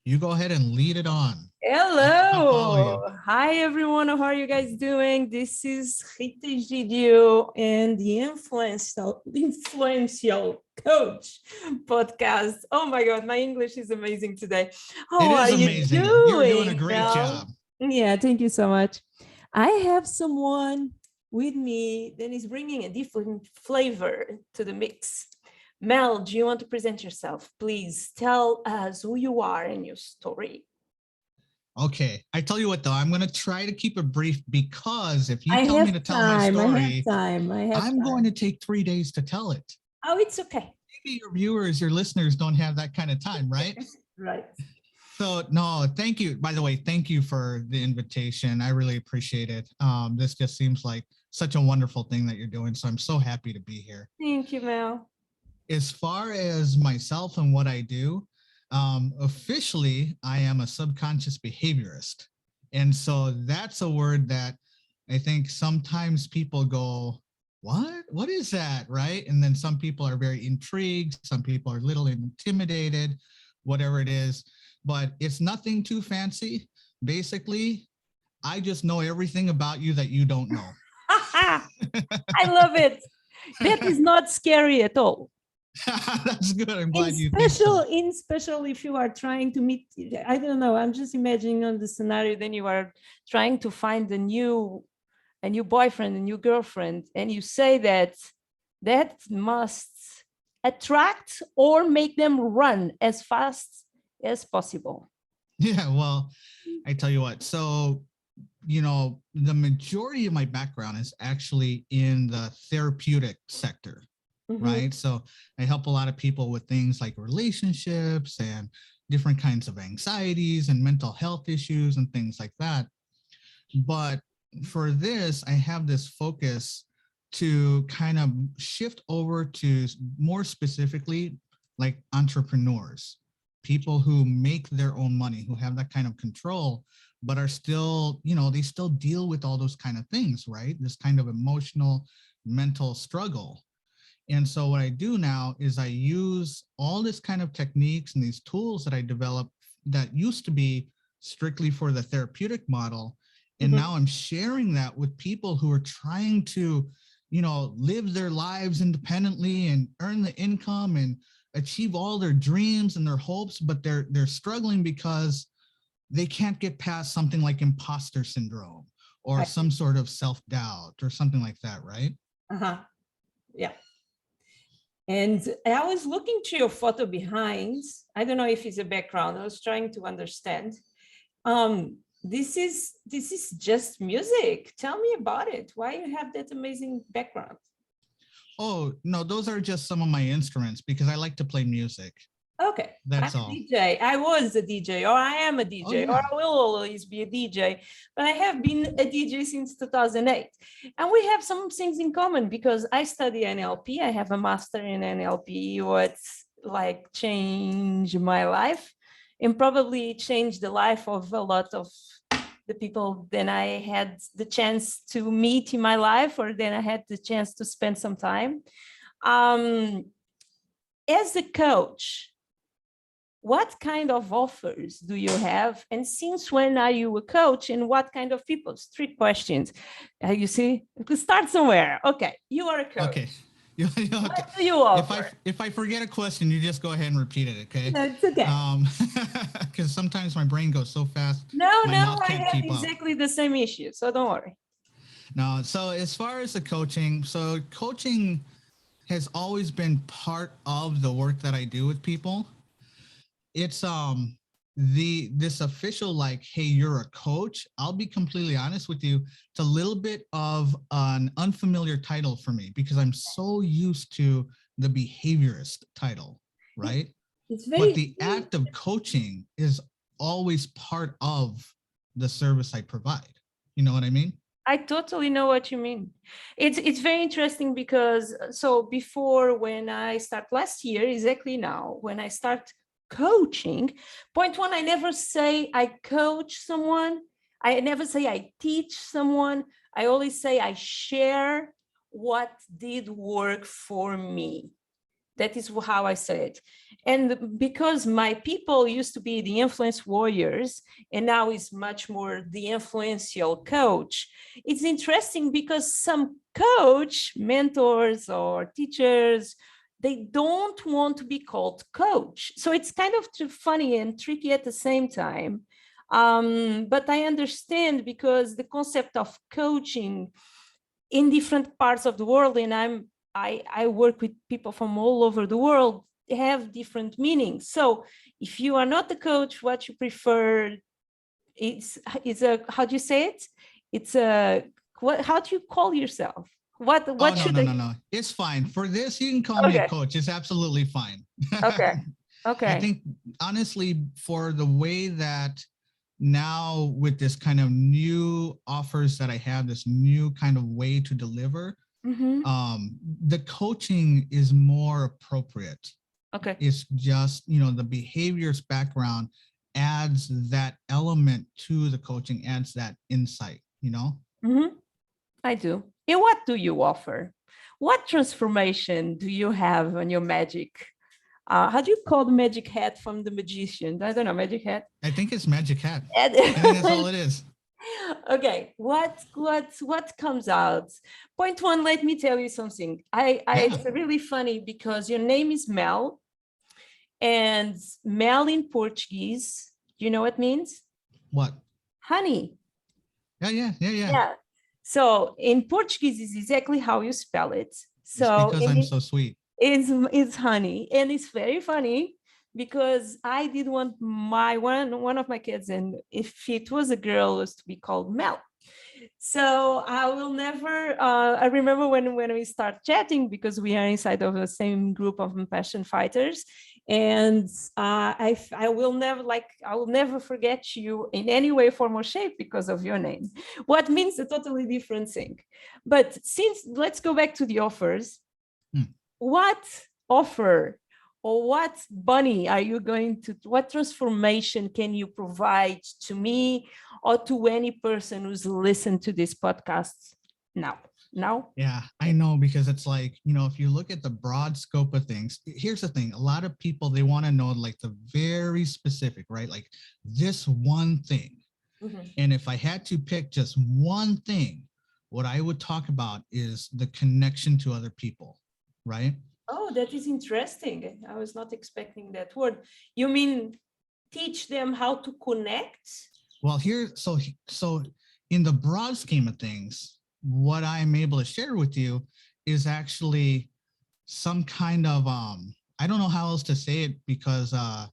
You go ahead and lead it on. I'll follow Hello. you. Hi, everyone. How are you guys doing? This is Rita Gidio and the Influential Coach podcast. Oh my God, my English is amazing today. It How are is you amazing. You're doing a doing, great Mel? job. Yeah, thank you so much. I have someone with me that is bringing a different flavor to the mix. Mel, do you want to present yourself? Please tell us who you are and your story. Okay. I tell you what, though, I'm going to try to keep it brief because if you I tell me have to tell my time. I have story, time. I'm going to take 3 days to tell it. Oh, it's okay. Maybe your viewers, your listeners don't have that kind of time, right? Right. So, no, thank you. By the way, thank you for the invitation. I really appreciate it. This just seems like such a wonderful thing that you're doing. So I'm so happy to be here. Thank you, Mel. As far as myself and what I do, officially, I am a subconscious behaviorist. And so that's a word that I think sometimes people go, what? What is that? Right. And then some people are very intrigued. Some people are a little intimidated, whatever it is. But it's nothing too fancy. Basically, I just know everything about you that you don't know. I love it. That is not scary at all. That's good. I'm glad you think so. Special if you are trying to meet, I don't know, I'm just imagining on the scenario, then you are trying to find a new boyfriend, a new girlfriend, and you say that must attract or make them run as fast as possible. Yeah, well, I tell you what. So, the majority of my background is actually in the therapeutic sector. Right. So I help a lot of people with things like relationships and different kinds of anxieties and mental health issues and things like that. But for this, I have this focus to kind of shift over to more specifically like entrepreneurs, people who make their own money, who have that kind of control, but are still, they still deal with all those kind of things, right? This kind of emotional, mental struggle. And so what I do now is I use all this kind of techniques and these tools that I developed that used to be strictly for the therapeutic model. And now I'm sharing that with people who are trying to, live their lives independently and earn the income and achieve all their dreams and their hopes, but they're struggling because they can't get past something like imposter syndrome or some sort of self-doubt or something like that, right? Yeah. And I was looking to your photo behind. I don't know if it's a background. I was trying to understand. This is just music. Tell me about it. Why you have that amazing background? Oh, no, those are just some of my instruments because I like to play music. Okay. That's I'm all. a DJ. I was a DJ, or I am a DJ, or I will always be a DJ. But I have been a DJ since 2008. And we have some things in common because I study NLP. I have a master in NLP, what's like changed my life and probably changed the life of a lot of the people then I had the chance to meet in my life, or then I had the chance to spend some time. As a coach, what kind of offers do you have? And since when are you a coach and what kind of people? 3 questions. You see, we could start somewhere. Okay, you are a coach. Okay. What do you offer? If I forget a question, you just go ahead and repeat it, okay? No, it's okay. Because sometimes my brain goes so fast, my mouth I can't have keep exactly the same issue, so don't worry. No, so as far as the coaching, coaching has always been part of the work that I do with people. It's this official like, hey, you're a coach. I'll be completely honest with you. It's a little bit of an unfamiliar title for me because I'm so used to the behaviorist title, right? But the act of coaching is always part of the service I provide. You know what I mean? I totally know what you mean. It's very interesting because so before, when I start last year, exactly now, when I start coaching, point one, I never say I coach someone. I never say I teach someone. I always say I share what did work for me. That is how I say it. And because my people used to be the influence warriors, and now is much more the influential coach, it's interesting because some coach, mentors or teachers, they don't want to be called coach. So it's kind of funny and tricky at the same time. But I understand, because the concept of coaching in different parts of the world, and I work with people from all over the world, have different meanings. So if you are not the coach, what you prefer is a, how do you say it? It's a, what, how do you call yourself? What Oh, no, should no, I? no, no. It's fine. For this, you can call me a Okay. coach. It's absolutely fine. Okay. I Okay. think, honestly, for the way that now with this kind of new offers that I have, this new kind of way to deliver, Mm-hmm. the coaching is more appropriate. Okay. It's just, the behaviorist background adds that element to the coaching, adds that insight, Mm-hmm. I do. And what do you offer? What transformation do you have on your magic? How do you call the magic hat from the magician? I don't know, magic hat. I think it's magic hat. I think that's all it is. Okay, what comes out? Point one, let me tell you something. It's really funny because your name is Mel, and Mel in Portuguese, do you know what it means? What? Honey. Yeah. So in Portuguese is exactly how you spell it. It's So because I'm so sweet. It's honey, and it's very funny because I did want one of my kids, and if it was a girl, it was to be called Mel. So I will never. I remember when we start chatting, because we are inside of the same group of passion fighters, and I will never forget you in any way, form, or shape because of your name. What means a totally different thing. But let's go back to the offers. What offer or what bunny are you going to, what transformation can you provide to me or to any person who's listened to this podcast now? Yeah, I know, because it's like, if you look at the broad scope of things, here's the thing. A lot of people, they want to know like the very specific, right? Like this one thing. Mm-hmm. And if I had to pick just one thing, what I would talk about is the connection to other people, right? Oh, that is interesting. I was not expecting that word. You mean teach them how to connect? Well, so in the broad scheme of things, what I'm able to share with you is actually some kind of, I don't know how else to say it, because I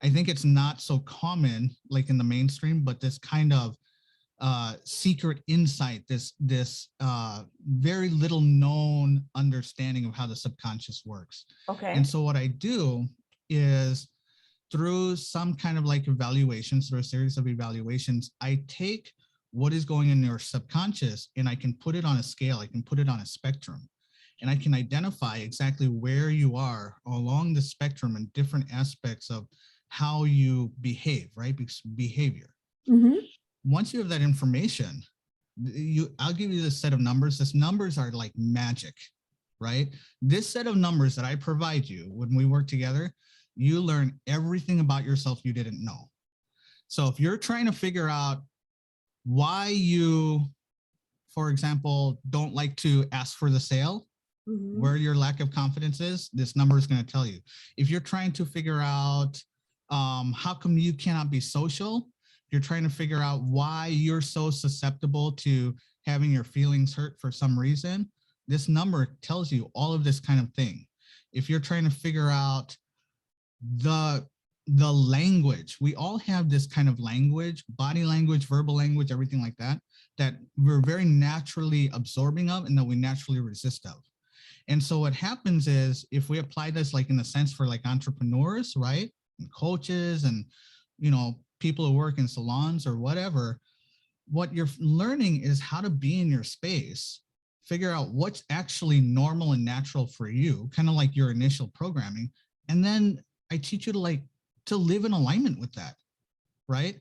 think it's not so common like in the mainstream, but this kind of secret insight, this very little known understanding of how the subconscious works. Okay. And so what I do is, through some kind of like evaluations, through a series of evaluations, I take what is going in your subconscious and I can put it on a scale, I can put it on a spectrum, and I can identify exactly where you are along the spectrum and different aspects of how you behave, right? Because behavior. Mm-hmm. Once you have that information, I'll give you this set of numbers. These numbers are like magic, right? This set of numbers that I provide you when we work together, you learn everything about yourself you didn't know. So if you're trying to figure out why you, for example, don't like to ask for the sale, mm-hmm. where your lack of confidence is, this number is going to tell you. If you're trying to figure out how come you cannot be social, you're trying to figure out why you're so susceptible to having your feelings hurt for some reason, this number tells you all of this kind of thing. If you're trying to figure out the language, we all have this kind of language, body language, verbal language, everything like that, that we're very naturally absorbing of and that we naturally resist of. And so what happens is, if we apply this like in a sense for like entrepreneurs, right, and coaches and people who work in salons or whatever, what you're learning is how to be in your space, figure out what's actually normal and natural for you, kind of like your initial programming. And then I teach you to live in alignment with that, right?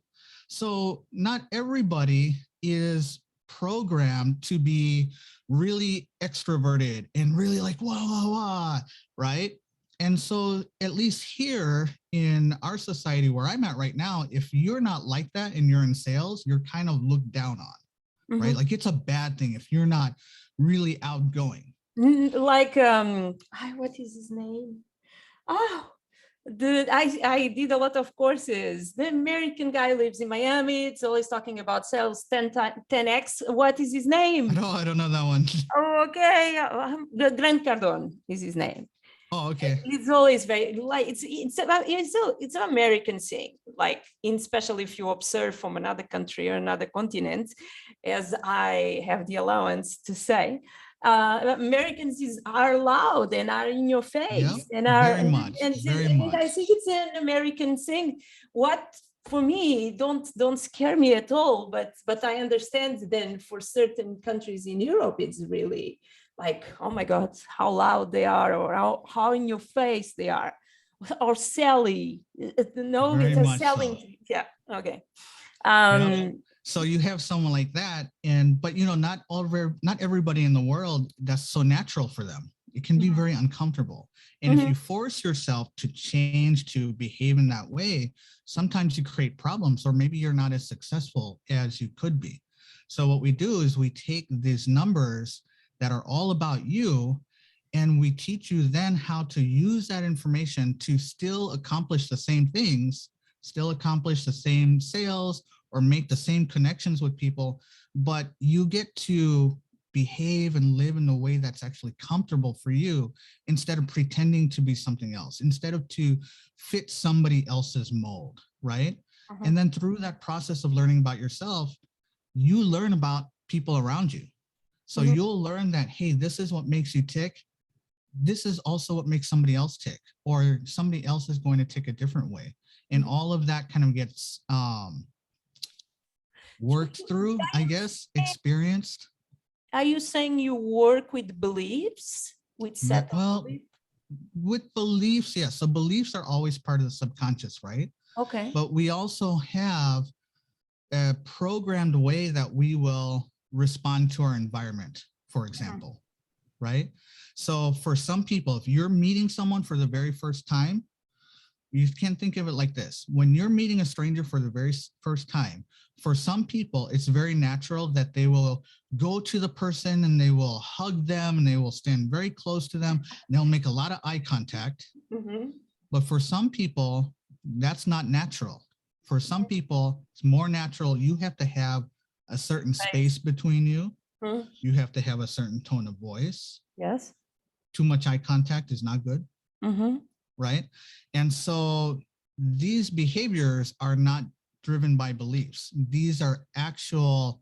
So not everybody is programmed to be really extroverted and really like, wah, wah, wah, right? And so at least here in our society where I'm at right now, if you're not like that and you're in sales, you're kind of looked down on, right? Like it's a bad thing if you're not really outgoing. Like, what is his name? Oh, I did a lot of courses. The American guy lives in Miami. It's always talking about sales 10x. What is his name? I don't know that one. Oh, okay. Grant Cardone is his name. Oh, okay. It's always very like it's an American thing. Like, especially if you observe from another country or another continent, as I have the allowance to say, Americans are loud and are in your face, and are very much. and I think it's an American thing. What for me don't scare me at all, but I understand then for certain countries in Europe, it's really like, oh my God, how loud they are, or how in your face they are, or selling. No, very it's a much selling. so. Yeah. Okay. So you have someone like that, but not everybody in the world, that's so natural for them. It can be very uncomfortable. And if you force yourself to change, to behave in that way, sometimes you create problems, or maybe you're not as successful as you could be. So what we do is we take these numbers that are all about you, and we teach you then how to use that information to still accomplish the same things, still accomplish the same sales, or make the same connections with people, but you get to behave and live in a way that's actually comfortable for you, instead of pretending to be something else, instead of to fit somebody else's mold, right? And then through that process of learning about yourself, you learn about people around you. So you'll learn that, hey, this is what makes you tick. This is also what makes somebody else tick, or somebody else is going to tick a different way. And all of that kind of gets worked through, I guess, experienced. Are you saying you work with beliefs, with set of beliefs? With beliefs, yes. So beliefs are always part of the subconscious, right? Okay. But we also have a programmed way that we will respond to our environment, for example, right? So for some people, if you're meeting someone for the very first time, you can think of it like this. When you're meeting a stranger for the very first time, for some people, it's very natural that they will go to the person and they will hug them and they will stand very close to them. And they'll make a lot of eye contact. But for some people, that's not natural. For some people, it's more natural. You have to have a certain space between you. You have to have a certain tone of voice. Yes. Too much eye contact is not good. Right? And so these behaviors are not driven by beliefs. These are actual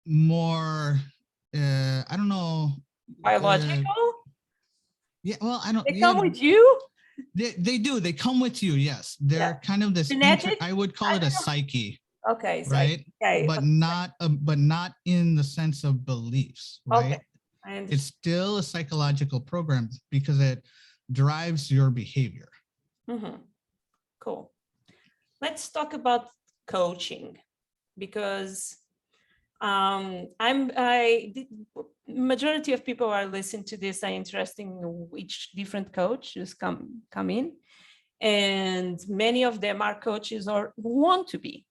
more, I don't know. Biological? Yeah, well, I don't. They come with you? They do. They come with you, yes. They're kind of this, I would call it a psyche. Okay. Right? Okay. But not in the sense of beliefs, right? Okay. I understand. It's still a psychological program because it drives your behavior. Cool. Let's talk about coaching, because majority of people who are listening to this are interested in which different coaches come in, and many of them are coaches or want to be.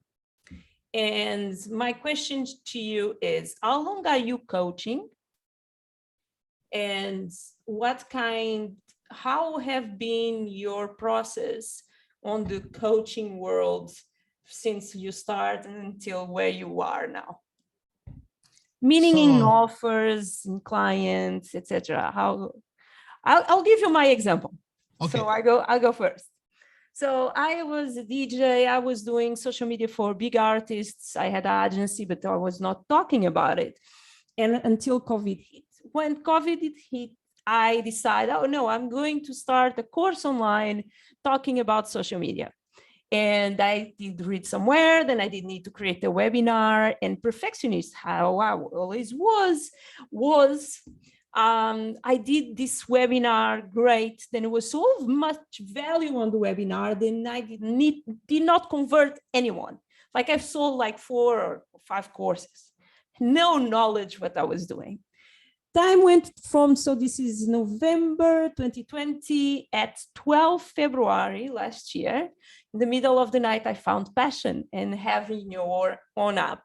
And my question to you is, how long are you coaching? And how have been your process on the coaching world since you started until where you are now? Meaning in offers, in clients, etc. I'll give you my example. Okay. So I go first. So I was a DJ. I was doing social media for big artists. I had an agency, but I was not talking about it. And until COVID hit. When COVID hit, I decided, oh no, I'm going to start a course online talking about social media. And I did read somewhere, then I did need to create a webinar. And perfectionist, how I always was I did this webinar, great. Then it was so much value on the webinar, then I did not convert anyone. Like I've sold like 4 or 5 courses, no knowledge what I was doing. time went from, so this is November 2020, at 12 February last year, in the middle of the night, I found passion and having your own app.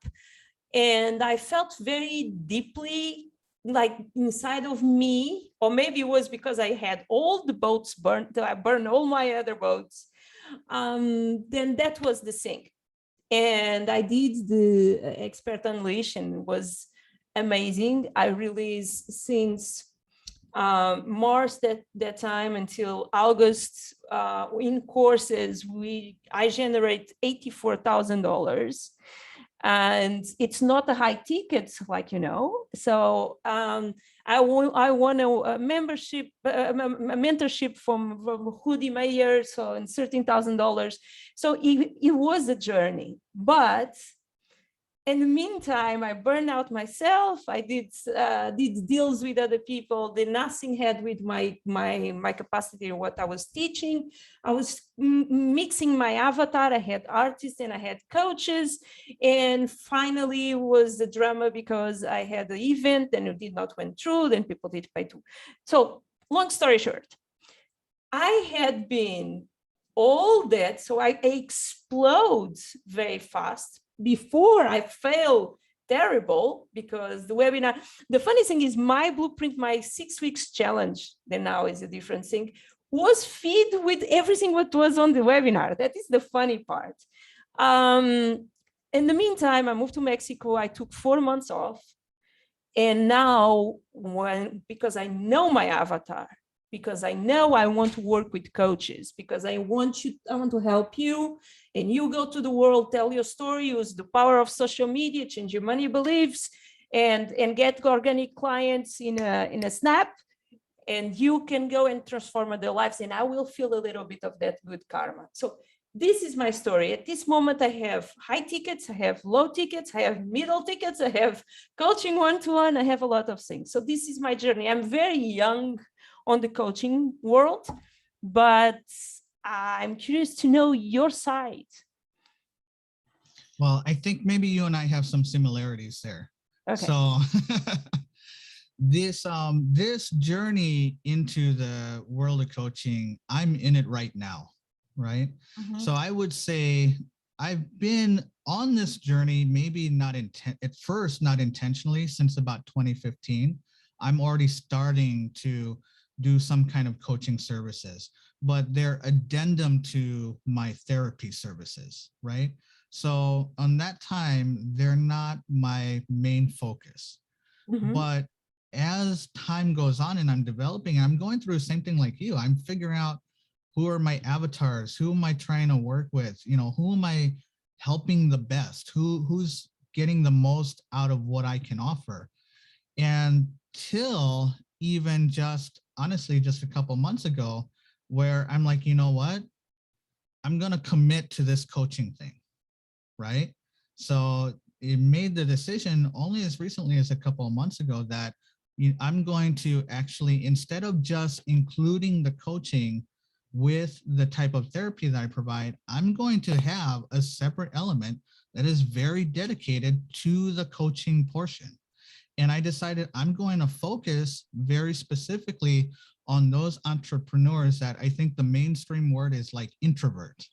And I felt very deeply like inside of me, or maybe it was because I had all the boats burned, I burned all my other boats. Then that was the thing. And I did the Expert Unleash, and it was amazing. I released since March that time until August in courses, I generate $84,000. And it's not a high ticket, like, so I won a membership, a mentorship from Hoodie Mayer, so and $13,000. So it was a journey, but in the meantime, I burned out myself. I did deals with other people. Did nothing had with my capacity or what I was teaching. I was mixing my avatar. I had artists and I had coaches. And finally was the drama because I had the event and it did not went through. Then people did pay too. So long story short, I had been all that. So I explode very fast. Before I fail terrible, because the webinar, the funny thing is my blueprint, my 6 weeks challenge, then now is a different thing, was fed with everything what was on the webinar. That is the funny part. In the meantime, I moved to Mexico. I took 4 months off. And now because I know my avatar, because I know I want to work with coaches, because I want to help you, and you go to the world, tell your story, use the power of social media, change your money beliefs, and get organic clients in a snap, and you can go and transform their lives, and I will feel a little bit of that good karma. So this is my story. At this moment, I have high tickets, I have low tickets, I have middle tickets, I have coaching one-to-one, I have a lot of things. So this is my journey. I'm very young on the coaching world, but I'm curious to know your side. Well, I think maybe you and I have some similarities there. Okay. So this journey into the world of coaching, I'm in it right now, right? Mm-hmm. So I would say I've been on this journey, maybe not at first, not intentionally, since about 2015. I'm already starting to do some kind of coaching services, but they're addendum to my therapy services, right? So on that time, they're not my main focus. Mm-hmm. But as time goes on and I'm developing, I'm going through the same thing like you. I'm figuring out who are my avatars, who am I trying to work with, who am I helping the best, who's getting the most out of what I can offer. And till even honestly, just a couple months ago, where I'm like, you know what, I'm going to commit to this coaching thing, right? So it made the decision only as recently as a couple of months ago that I'm going to actually, instead of just including the coaching with the type of therapy that I provide, I'm going to have a separate element that is very dedicated to the coaching portion. And I decided I'm going to focus very specifically on those entrepreneurs that I think the mainstream word is like introvert,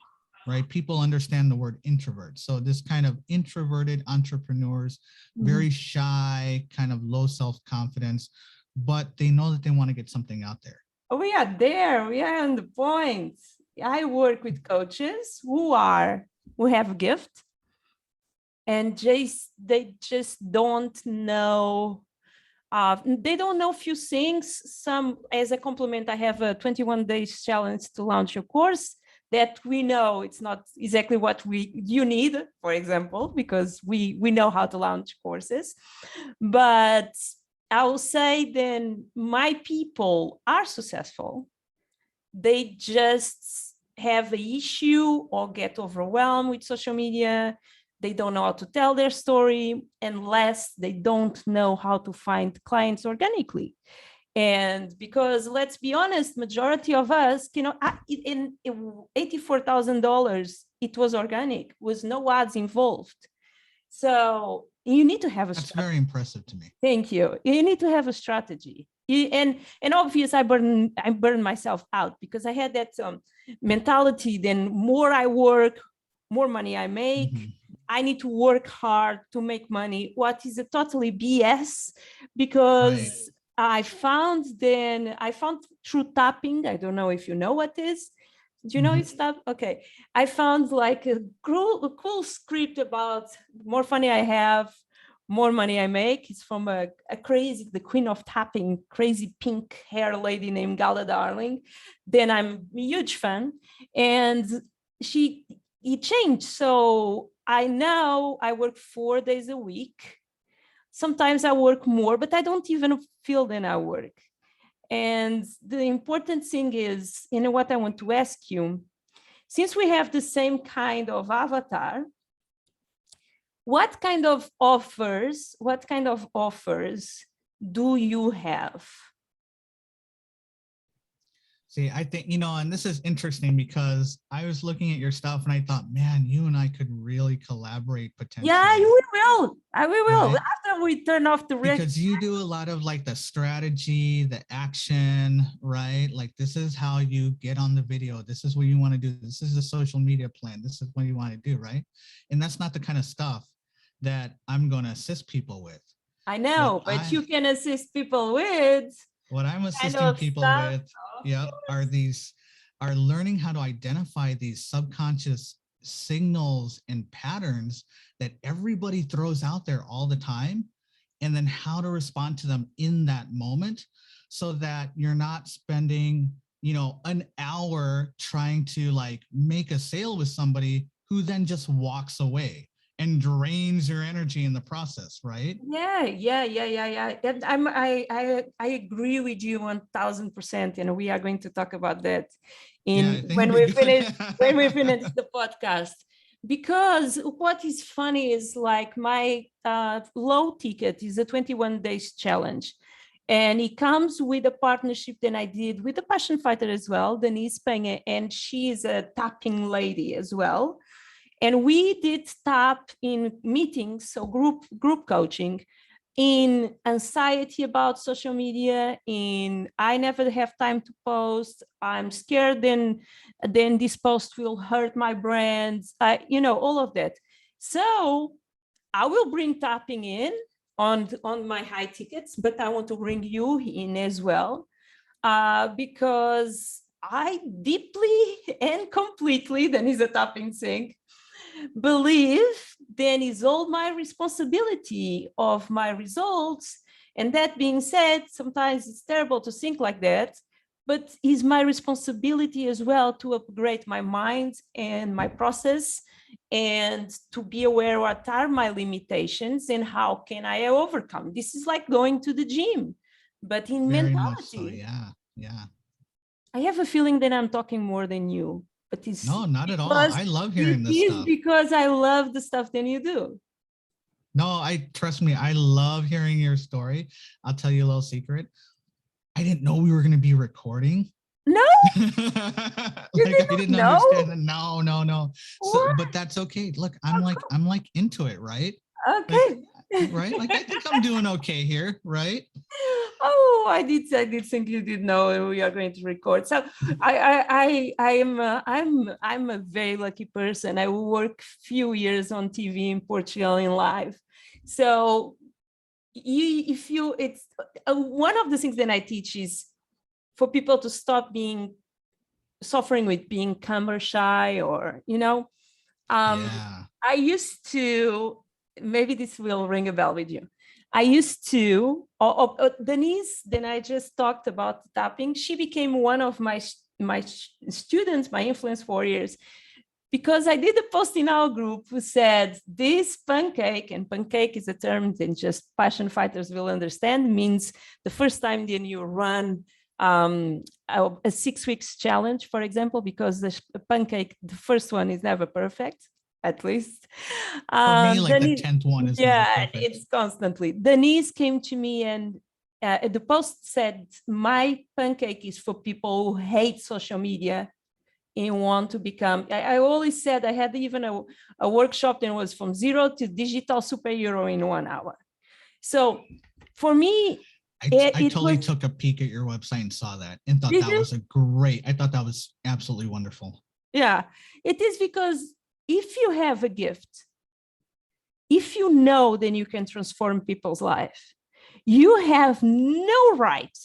right? People understand the word introvert. So this kind of introverted entrepreneurs, very shy, kind of low self-confidence, but they know that they want to get something out there. Oh, we are there. We are on the point. I work with coaches who have a gift, and they just don't know. They don't know a few things. Some, as a compliment, I have a 21 days challenge to launch your course that we know it's not exactly what you need, for example, because we know how to launch courses. But I will say then my people are successful. They just have an issue or get overwhelmed with social media. They don't know how to tell their story, unless they don't know how to find clients organically. And because let's be honest, majority of us, in $84,000, it was organic, was no ads involved. So You need to have a That's strategy. very impressive to me. Thank you. You need to have a strategy. And obviously I burn myself out because I had that mentality. Then more I work, more money I make. Mhm. I need to work hard to make money. What is a totally BS, because I found through tapping. I don't know if you know what is. Do you know it's tap? Okay. I found like a cool script about more money I have, more money I make. It's from a crazy, the queen of tapping, crazy pink hair lady named Gala Darling. Then I'm a huge fan. And it changed. So I work 4 days a week. Sometimes I work more, but I don't even feel that I work. And the important thing is, what I want to ask you, since we have the same kind of avatar, what kind of offers do you have? See, I think, and this is interesting because I was looking at your stuff and I thought, man, you and I could really collaborate potentially. Yeah, we will. We will. Right? After we turn off the red. Because you do a lot of like the strategy, the action, right? Like this is how you get on the video. This is what you want to do. This is the social media plan. This is what you want to do, right? And that's not the kind of stuff that I'm going to assist people with. I know, but you can assist people with. What I'm assisting people with, are learning how to identify these subconscious signals and patterns that everybody throws out there all the time, and then how to respond to them in that moment so that you're not spending, an hour trying to like make a sale with somebody who then just walks away and drains your energy in the process, right? Yeah. And I agree with you 1000%, and we are going to talk about that when we finish the podcast. Because what is funny is like my low ticket is a 21 days challenge. And it comes with a partnership that I did with a passion fighter as well, Denise Penha, and she is a tapping lady as well. And we did tap in meetings, so group coaching, in anxiety about social media, in I never have time to post, I'm scared then this post will hurt my brand, all of that. So I will bring tapping in on my high tickets, but I want to bring you in as well, because I deeply and completely, then is a tapping thing, believe then is all my responsibility of my results. And that being said, sometimes it's terrible to think like that, but is my responsibility as well to upgrade my mind and my process, and to be aware what are my limitations and how can I overcome. This is like going to the gym, but in Very mentality. much so, yeah. I have a feeling that I'm talking more than you. But it's no, not at all. I love hearing this stuff. Because I love the stuff that you do. No, trust me, I love hearing your story. I'll tell you a little secret. I didn't know we were going to be recording. No, I didn't understand that. No. So, but that's okay. Look, I'm like into it, right? Okay. Right? Like I think I'm doing okay here, right? Oh, I did think you did know we are going to record. So I'm a very lucky person. I work few years on TV in Portugal in live. So it's one of the things that I teach is for people to stop suffering with being camera shy, or I used to, maybe this will ring a bell with you. I used to, Denise, then I just talked about tapping. She became one of my students, my influence warriors, because I did a post in our group who said this pancake, and pancake is a term that just passion fighters will understand, means the first time then you run a 6 weeks challenge, for example, because the pancake, the first one is never perfect. At least for me, like Denise, the 10th one is it's constantly. Denise came to me and the post said, my pancake is for people who hate social media and want to become, I always said, I had even a workshop that was from 0 to digital superhero in 1 hour. So for me, I totally took a peek at your website and saw that and thought that was I thought that was absolutely wonderful. Yeah, it is, because if you have a gift, if you know, then you can transform people's life. You have no right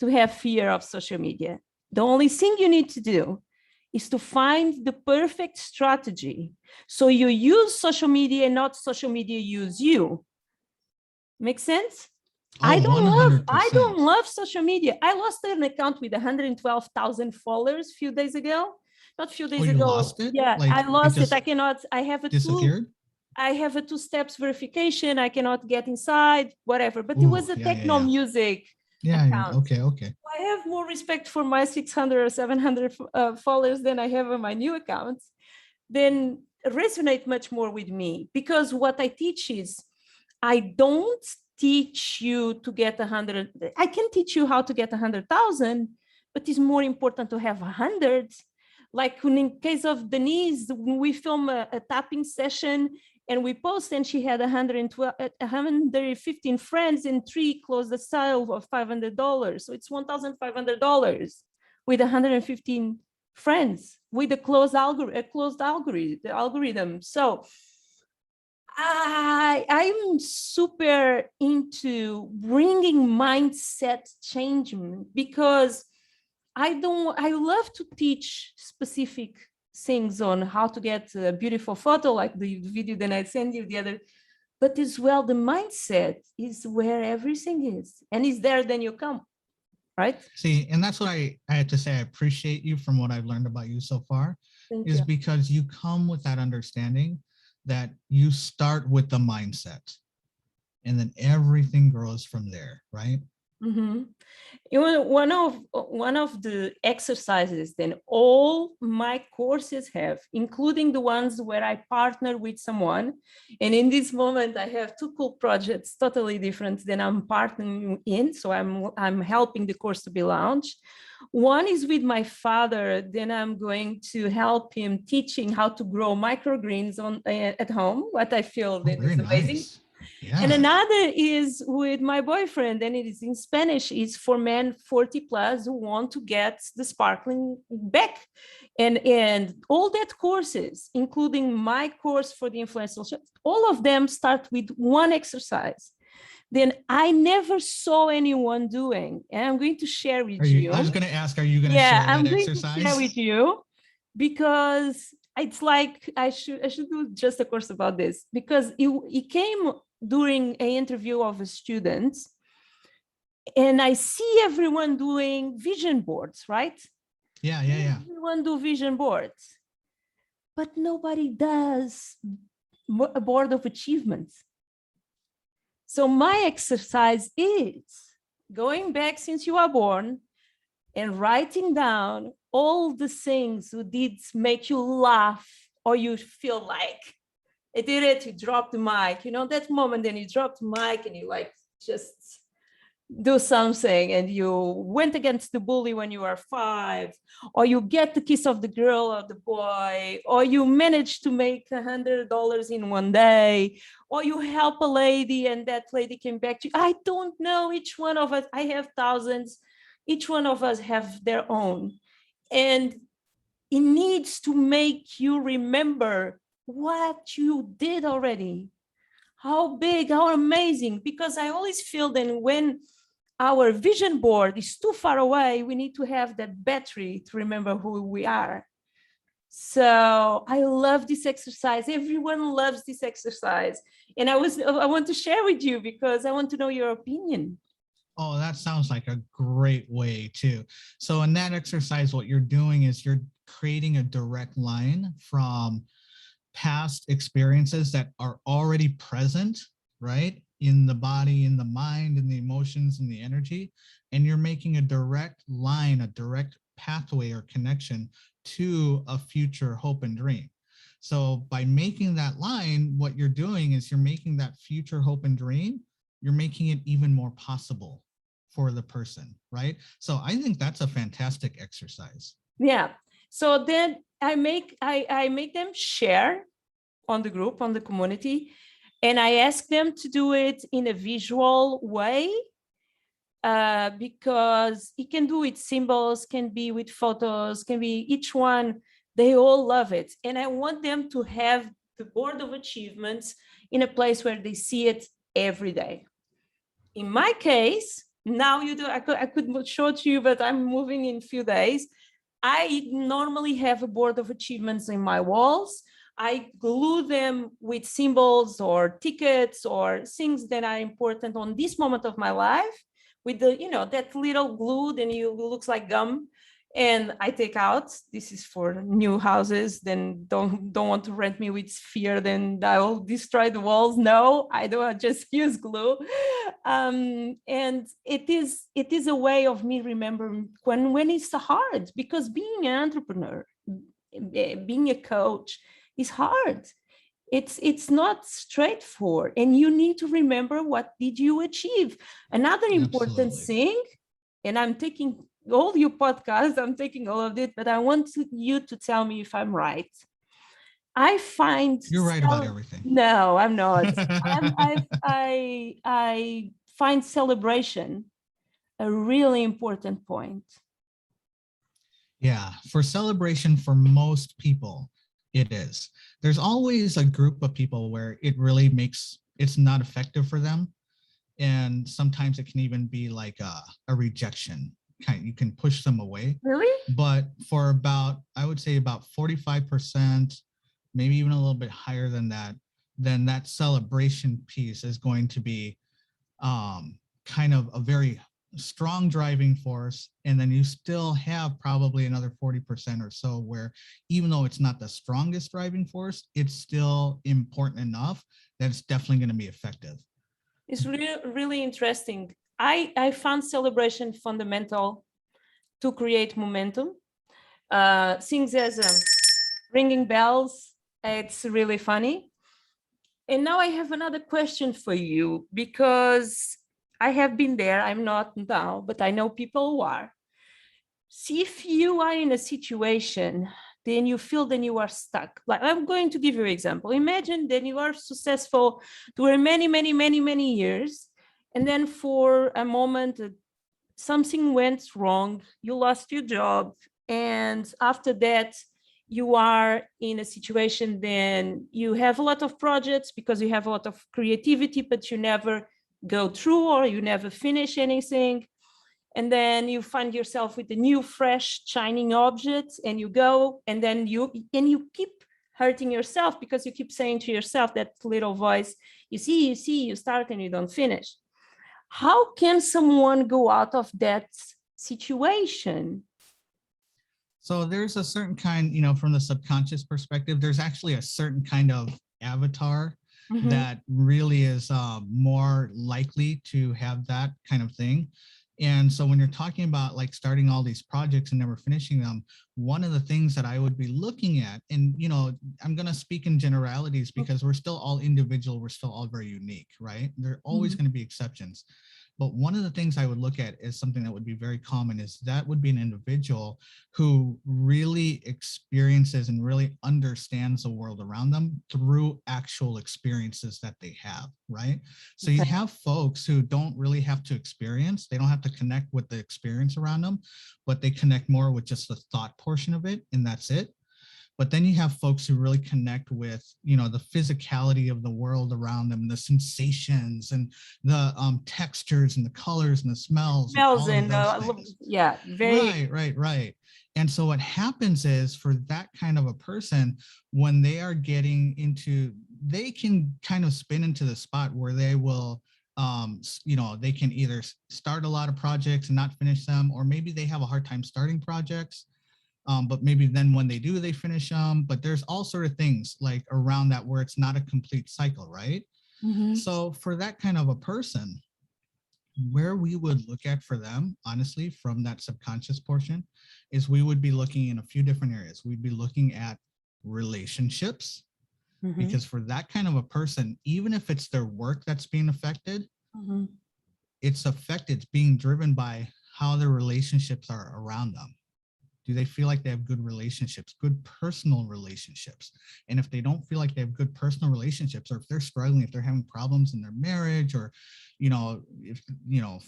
to have fear of social media. The only thing you need to do is to find the perfect strategy. So you use social media, not social media use you. Make sense? Oh, I don't 100%. love social media. I lost an account with 112,000 followers a few days ago. Not a few days Oh, you ago. lost it? Yeah, Like, I lost it. I have a 2-step verification. I cannot get inside, whatever. But it Ooh, was a techno music account. Okay. I have more respect for my 600 or 700 followers than I have on my new accounts. Then resonate much more with me, because what I teach is, I don't teach you to get 100. I can teach you how to get 100,000, but it's more important to have 100. Like in case of Denise, we film a tapping session and we post, and she had 115 friends and 3 closed the sale of $500. So it's $1,500 with 115 friends with a closed algorithm. So I'm super into bringing mindset change, because I love to teach specific things on how to get a beautiful photo, like the video that I sent you the other, but as well, the mindset is where everything is, and is there, then you come, right? See, and that's what I had to say. I appreciate you from what I've learned about you so far. Thank is you. Because you come with that understanding that you start with the mindset and then everything grows from there, right? Mm-hmm. One of the exercises then all my courses have, including the ones where I partner with someone. And in this moment, I have 2 cool projects, totally different than I'm partnering in. So I'm helping the course to be launched. One is with my father. Then I'm going to help him teaching how to grow microgreens at home. What I feel that is amazing. Nice. Yeah. And another is with my boyfriend, and it is in Spanish. It's for men 40 plus who want to get the sparkling back. And all that courses, including my course for the influencer, all of them start with one exercise. Then I never saw anyone doing, and I'm going to share with you. I was going to ask, are you going to share that I'm exercise? going to share with you, because it's like I should do just a course about this, because it came during an interview of a student, and I see everyone doing vision boards, right? Yeah. Everyone do vision boards, but nobody does a board of achievements. So my exercise is going back since you are born and writing down all the things who did make you laugh, or you feel like I did it, you dropped the mic, that moment, then you dropped the mic and you like just do something, and you went against the bully when you were 5, or you get the kiss of the girl or the boy, or you managed to make $100 in one day, or you help a lady and that lady came back to you. I don't know, each one of us, I have thousands, each one of us have their own, and it needs to make you remember what you did already, how big, how amazing, because I always feel that when our vision board is too far away, we need to have that battery to remember who we are. So I love this exercise. Everyone loves this exercise. And I want to share with you because I want to know your opinion. Oh, that sounds like a great way too. So in that exercise, what you're doing is you're creating a direct line from past experiences that are already present, right? In the body, in the mind, in the emotions, and the energy. And you're making a direct line, a direct pathway or connection to a future hope and dream. So by making that line, what you're doing is you're making that future hope and dream, you're making it even more possible for the person, right? So I think that's a fantastic exercise. Yeah. So then I make them share on the group, on the community, and I ask them to do it in a visual way, because it can do with symbols, can be with photos, can be each one, they all love it. And I want them to have the board of achievements in a place where they see it every day. In my case, now I could show it to you, but I'm moving in a few days. I normally have a board of achievements in my walls. I glue them with symbols or tickets or things that are important on this moment of my life, with the, that little glue, then it looks like gum. And I take out, this is for new houses, then don't want to rent me with fear, then I will destroy the walls. No, I don't, just use glue. And it is a way of me remembering when it's hard, because being an entrepreneur, being a coach is hard. It's not straightforward, and you need to remember, what did you achieve? Another important thing, and I'm taking all your podcasts, I'm taking all of it, but I want you to tell me if I'm right. I find you're right about everything. No, I'm not. I find celebration a really important point. Yeah, for celebration, for most people, it is. There's always a group of people where it really makes, it's not effective for them. And sometimes it can even be like a rejection. You can push them away. Really? But for about, I would say about 45%, maybe even a little bit higher than that, then that celebration piece is going to be kind of a very strong driving force. And then you still have probably another 40% or so where, even though it's not the strongest driving force, it's still important enough that it's definitely going to be effective. It's really, really interesting. I found celebration fundamental to create momentum. Things as ringing bells, it's really funny. And now I have another question for you, because I have been there. I'm not now, but I know people who are. See, if you are in a situation, then you feel then you are stuck. Like, I'm going to give you an example. Imagine that you are successful through many, many, many, many years. And then for a moment, something went wrong. You lost your job. And after that, you are in a situation, then you have a lot of projects because you have a lot of creativity, but you never go through, or you never finish anything. And then you find yourself with a new, fresh, shining object, and you go, and then you keep hurting yourself, because you keep saying to yourself, that little voice, you see, you start and you don't finish. How can someone go out of that situation? So there's a certain kind, from the subconscious perspective, there's actually a certain kind of avatar that really is more likely to have that kind of thing. And so when you're talking about like starting all these projects and never finishing them, one of the things that I would be looking at, and I'm going to speak in generalities because we're still all individual, we're still all very unique, right? There are always going to be exceptions. But one of the things I would look at is something that would be very common, is that would be an individual who really experiences and really understands the world around them through actual experiences that they have, right? So you have folks who don't really have to experience, they don't have to connect with the experience around them, but they connect more with just the thought portion of it, and that's it. But then you have folks who really connect with, the physicality of the world around them, the sensations and the textures and the colors and the smells. Smells and yeah, very Right. And so what happens is, for that kind of a person, when they are getting into, they can kind of spin into the spot where they will, they can either start a lot of projects and not finish them, or maybe they have a hard time starting projects. But maybe then when they do, they finish them. But there's all sort of things like around that where it's not a complete cycle, right? So for that kind of a person, where we would look at for them, honestly, from that subconscious portion, is we would be looking in a few different areas. We'd be looking at relationships, because for that kind of a person, even if it's their work that's being affected, it's being driven by how their relationships are around them. Do they feel like they have good relationships, good personal relationships? And if they don't feel like they have good personal relationships, or if they're struggling, if they're having problems in their marriage, or, if,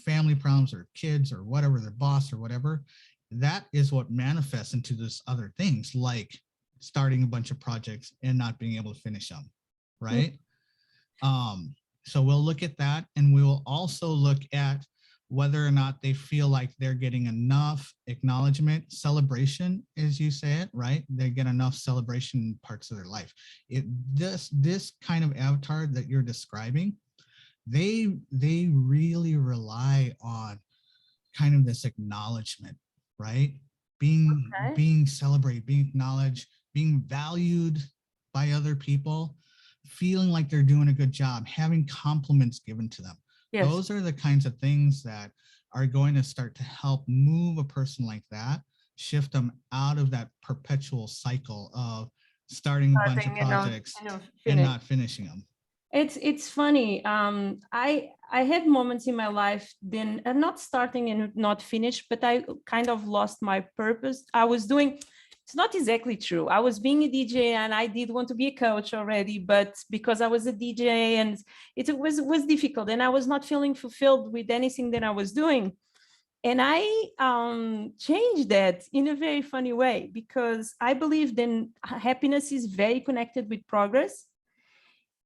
family problems or kids or whatever, their boss or whatever, that is what manifests into this other things, like starting a bunch of projects and not being able to finish them, right? So we'll look at that, and we will also look at whether or not they feel like they're getting enough acknowledgement, celebration, as you say it, right? They get enough celebration in parts of their life. This kind of avatar that you're describing, they really rely on kind of this acknowledgement, right? Being celebrated, being acknowledged, being valued by other people, feeling like they're doing a good job, having compliments given to them. Yes. Those are the kinds of things that are going to start to help move a person like that, shift them out of that perpetual cycle of starting a bunch of projects and not finishing them. It's funny. I had moments in my life then, not starting and not finished, but I kind of lost my purpose. I was doing, it's not exactly true. I was being a DJ and I did want to be a coach already, but because I was a DJ and it was difficult and I was not feeling fulfilled with anything that I was doing. And I changed that in a very funny way, because I believe then happiness is very connected with progress.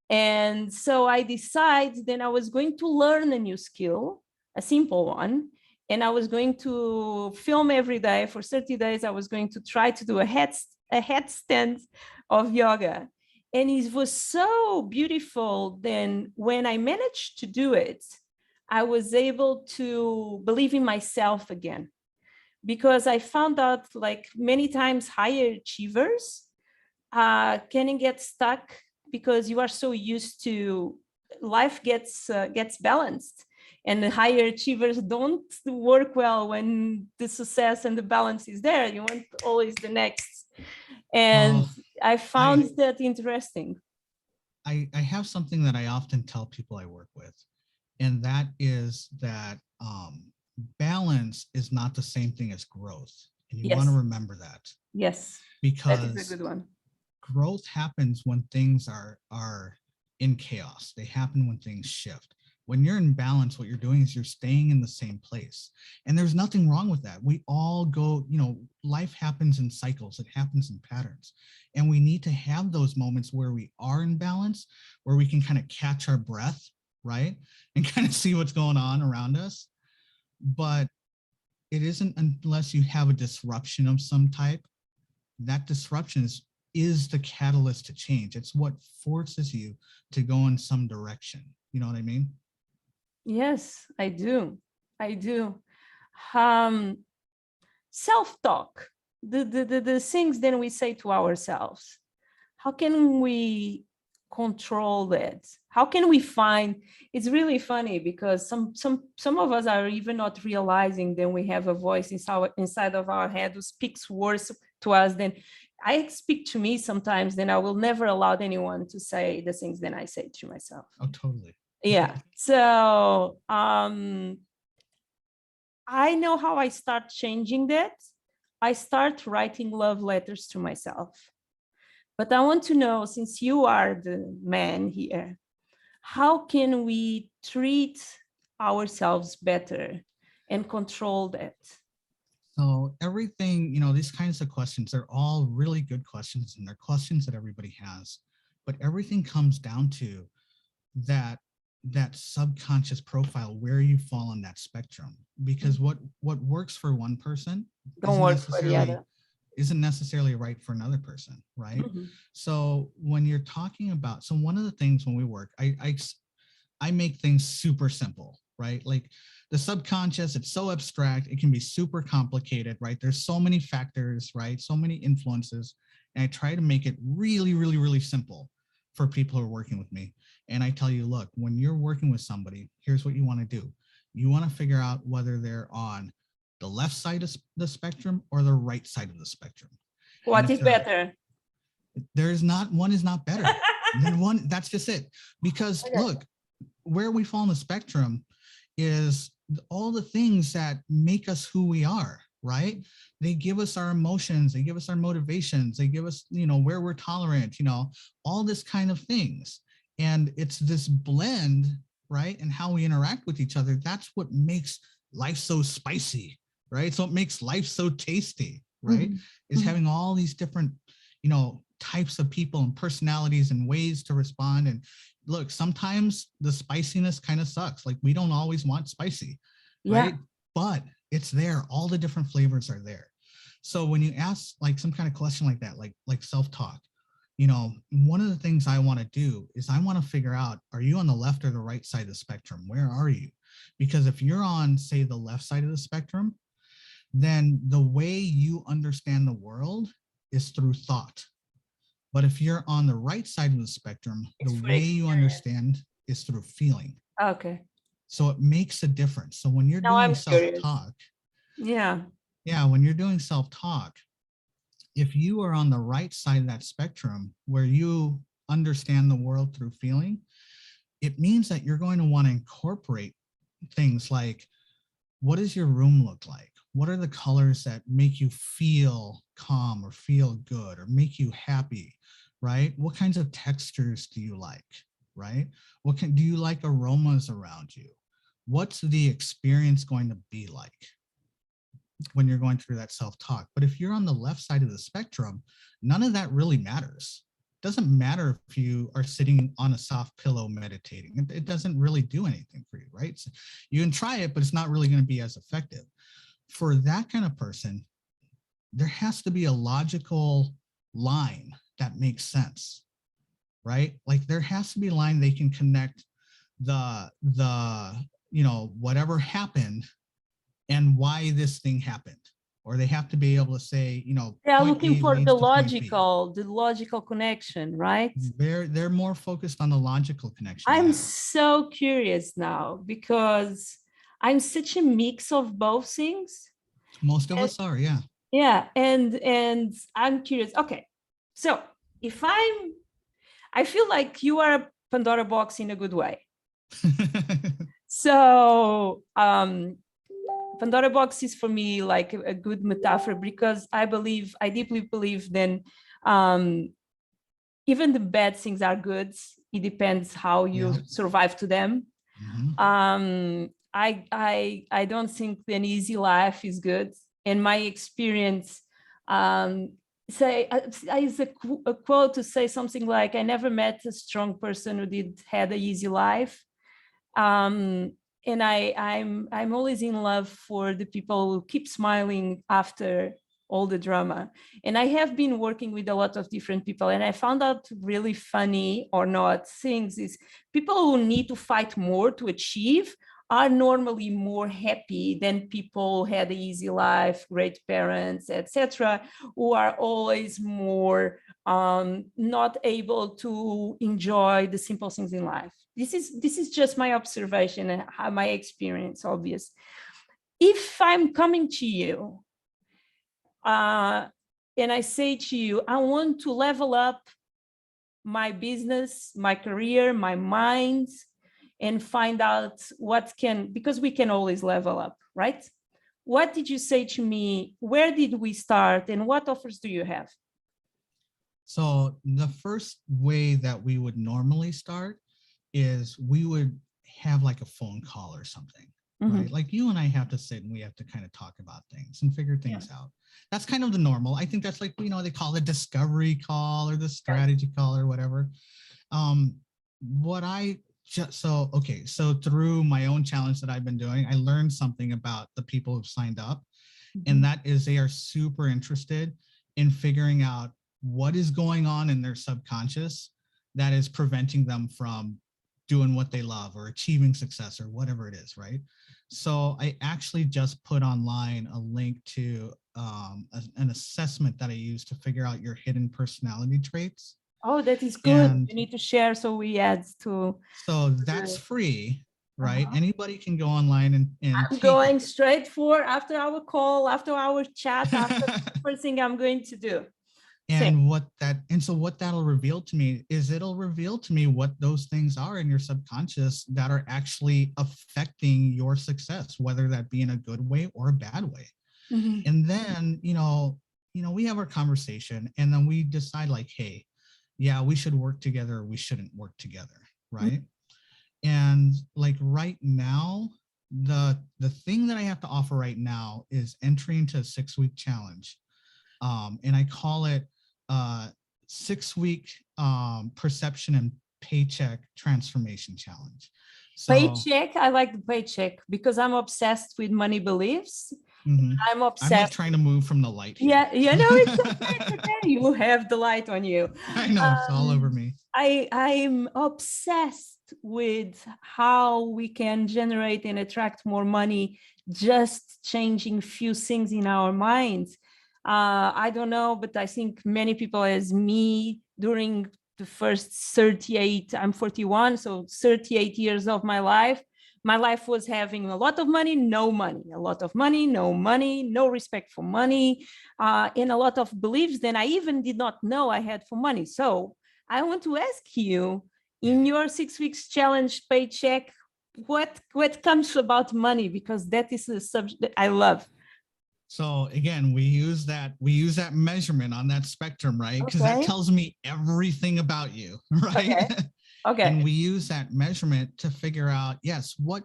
And so I decided then I was going to learn a new skill, a simple one. And I was going to film every day for 30 days. I was going to try to do a headstand of yoga. And it was so beautiful. Then when I managed to do it, I was able to believe in myself again, because I found out like many times higher achievers can get stuck because you are so used to life gets balanced. And the higher achievers don't work well when the success and the balance is there. You want always the next. And I found that interesting. I have something that I often tell people I work with, and that is that balance is not the same thing as growth. And you want to remember that. Yes, because that is a good one. Growth happens when things are in chaos. They happen when things shift. When you're in balance, what you're doing is you're staying in the same place. And there's nothing wrong with that. We all go, life happens in cycles. It happens in patterns. And we need to have those moments where we are in balance, where we can kind of catch our breath, right? And kind of see what's going on around us. But it isn't unless you have a disruption of some type. That disruption is the catalyst to change. It's what forces you to go in some direction. You know what I mean? Yes, I do. Self-talk, the things then we say to ourselves. How can we control that? How can we find? It's really funny because some of us are even not realizing that we have a voice inside of our head who speaks worse to us than I speak to me sometimes. Then I will never allow anyone to say the things that I say to myself. Oh, totally. Yeah. So I know how I start changing that. I start writing love letters to myself. But I want to know, since you are the man here, how can we treat ourselves better and control that? So everything, these kinds of questions, they're all really good questions, and they're questions that everybody has. But everything comes down to that subconscious profile, where you fall on that spectrum. Because what works for one person isn't necessarily right for another person, right? Mm-hmm. So when you're talking about, so one of the things when we work, I make things super simple, right? Like the subconscious, it's so abstract, it can be super complicated, right? There's so many factors, right? So many influences. And I try to make it really, really, really simple for people who are working with me. And I tell you, look, when you're working with somebody, here's what you want to do. You want to figure out whether they're on the left side of the spectrum or the right side of the spectrum. What is better? There's not, one is not better than one. That's just it. Because look, where we fall on the spectrum is all the things that make us who we are, right? They give us our emotions, they give us our motivations, they give us, where we're tolerant, all this kind of things. And it's this blend, right? And how we interact with each other. That's what makes life so spicy, right? So it makes life so tasty, right? Is having all these different, types of people and personalities and ways to respond. And look, sometimes the spiciness kind of sucks. Like, we don't always want spicy, right? But it's there. All the different flavors are there. So when you ask like some kind of question like that, like self-talk, one of the things I want to do is I want to figure out, are you on the left or the right side of the spectrum? Where are you? Because if you're on, say, the left side of the spectrum, then the way you understand the world is through thought. But if you're on the right side of the spectrum, the way you understand is through feeling. Okay. So it makes a difference. So when you're doing self-talk, when you're doing self-talk, if you are on the right side of that spectrum where you understand the world through feeling, it means that you're going to want to incorporate things like, what does your room look like? What are the colors that make you feel calm or feel good or make you happy, right? What kinds of textures do you like, right? Do you like aromas around you? What's the experience going to be like when you're going through that self-talk? But if you're on the left side of the spectrum, none of that really matters. It doesn't matter if you are sitting on a soft pillow meditating. It doesn't really do anything for you, right? So you can try it, but it's not really going to be as effective. For that kind of person, there has to be a logical line that makes sense, right? Like, there has to be a line they can connect the whatever happened and why this thing happened. Or they have to be able to say, they're looking for the logical connection, right? They're more focused on the logical connection. I'm so curious now because I'm such a mix of both things. Most of us are, yeah. Yeah, and I'm curious. Okay, so I feel like you are a Pandora box in a good way. So Pandora box is for me like a good metaphor, because I deeply believe then even the bad things are good. It depends how you survive to them. I don't think an easy life is good. In my experience, is a quote to say something like, I never met a strong person who had an easy life. And I'm always in love for the people who keep smiling after all the drama. And I have been working with a lot of different people, and I found out really funny or not things is people who need to fight more to achieve are normally more happy than people who had an easy life, great parents, etc., who are always more not able to enjoy the simple things in life. This is just my observation and my experience, obvious. If I'm coming to you and I say to you, I want to level up my business, my career, my mind, and find out because we can always level up, right? What did you say to me? Where did we start? And what offers do you have? So the first way that we would normally start is we would have like a phone call or something, right? Like you and I have to sit and we have to kind of talk about things and figure things out. That's kind of the normal. I think that's like, they call it discovery call or the strategy call or whatever. So through my own challenge that I've been doing, I learned something about the people who've signed up, and that is they are super interested in figuring out what is going on in their subconscious that is preventing them from doing what they love or achieving success or whatever it is, right? So I actually just put online a link to an assessment that I use to figure out your hidden personality traits. Oh, that is good. And you need to share so we add to. So that's free, right? Anybody can go online and I'm going straight for after our call, after our chat, after the first thing I'm going to do. And so what that'll reveal to me is it'll reveal to me what those things are in your subconscious that are actually affecting your success, whether that be in a good way or a bad way. Mhm. And then, we have our conversation and then we decide like, hey, yeah, we should work together or we shouldn't work together, right? And like right now, the thing that I have to offer right now is entry into a 6-week challenge. And I call it 6-week perception and paycheck transformation challenge. So Paycheck, I like the paycheck because I'm obsessed with money beliefs. mhm. I'm I'm like obsessed. trying to move from the light here. Yeah, it's okay, it's okay. You have the light on you. I know it's all over me. I'm obsessed with how we can generate and attract more money just changing few things in our minds. I don't know, but I think many people as me during the first 38, I'm 41, so 38 years of my life was having a lot of money, no money, a lot of money, no money, no respect for money, and a lot of beliefs that I even did not know I had for money. So I want to ask you, in your 6 weeks challenge paycheck, what comes about money? Because that is a subject that I love. So again, we use that measurement on that spectrum, right? Because that Okay. tells me everything about you, right? Okay. Okay. And we use that measurement to figure out, yes, look,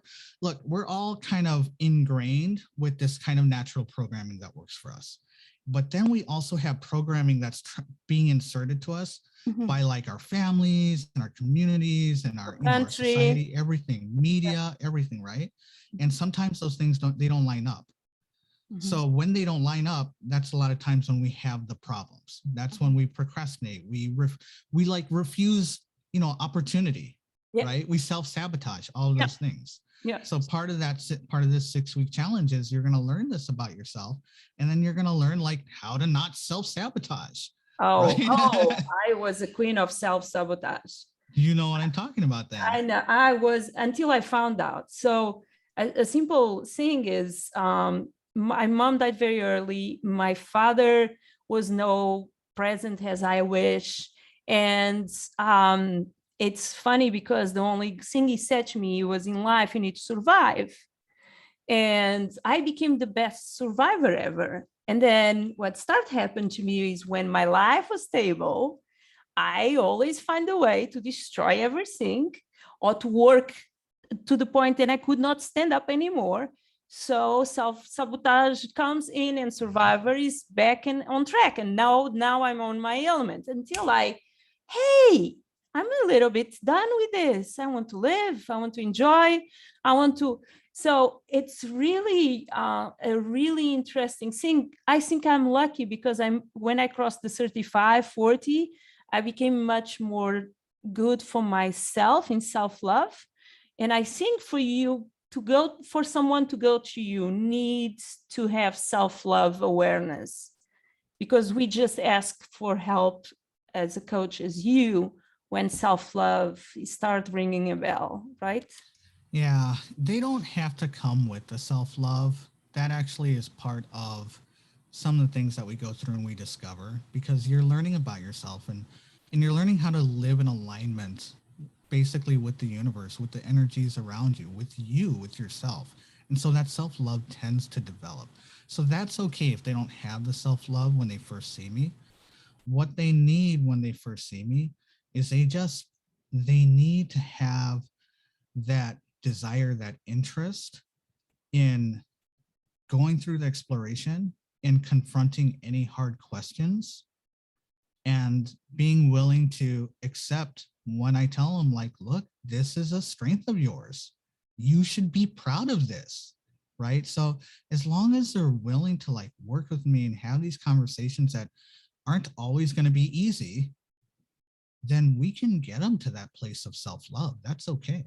we're all kind of ingrained with this kind of natural programming that works for us. But then we also have programming that's being inserted to us by like our families and our communities and our, our Country. society, everything, media, everything, right? And sometimes those things don't line up. So when they don't line up, that's a lot of times when we have the problems. That's when we procrastinate. We like refuse, opportunity, Yeah. right? We self-sabotage all of those things. Yeah. So part of this 6-week challenge is you're going to learn this about yourself, and then you're going to learn like how to not self-sabotage. Oh, right? I was a queen of self-sabotage. You know what I'm talking about then. I know I was until I found out. So a simple thing is my mom died very early. My father was no present as I wish. And it's funny because the only thing he said to me was in life, you need to survive. And I became the best survivor ever. And then what started happening to me is when my life was stable, I always find a way to destroy everything or to work to the point that I could not stand up anymore. So self-sabotage comes in and survivor is back and on track. And now I'm on my element until hey, I'm a little bit done with this. I want to live. I want to enjoy. I want to. So it's really a really interesting thing. I think I'm lucky because when I crossed the 35, 40, I became much more good for myself in self-love. And I think for someone to go to you needs to have self-love awareness, because we just ask for help as a coach as you when self-love start ringing a bell, right? Yeah, they don't have to come with the self-love. That actually is part of some of the things that we go through and we discover, because you're learning about yourself and you're learning how to live in alignment basically with the universe, with the energies around you, with yourself. And so that self-love tends to develop. So that's okay if they don't have the self-love when they first see me. What they need when they first see me is they need to have that desire, that interest in going through the exploration and confronting any hard questions and being willing to accept when I tell them like, look, this is a strength of yours. You should be proud of this, right? So as long as they're willing to like work with me and have these conversations that aren't always going to be easy, then we can get them to that place of self-love. That's okay.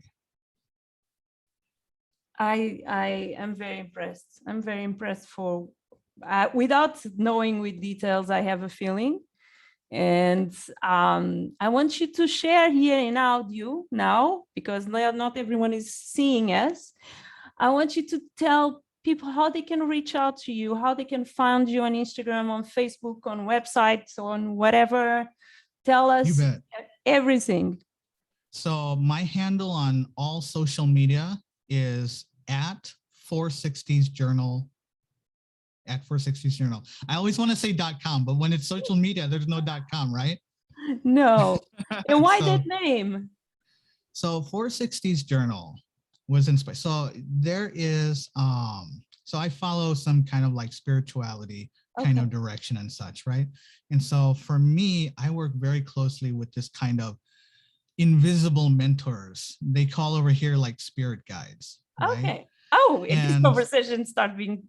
I am very impressed. I'm very impressed without knowing with details, I have a feeling. And I want you to share here in audio now, because not everyone is seeing us. I want you to tell people how they can reach out to you, how they can find you on Instagram, on Facebook, on websites, on whatever. Tell us everything. So my handle on all social media is at 460s Journal at 460's Journal. I always want to say .com, but when it's social media, there's no .com, right? No. And why So, that name? so 460's Journal was inspired. So there is, so I follow some kind of like spirituality kind of direction and such, right? And so for me, I work very closely with this kind of invisible mentors. They call over here like spirit guides, right? Okay. Oh, this conversation start being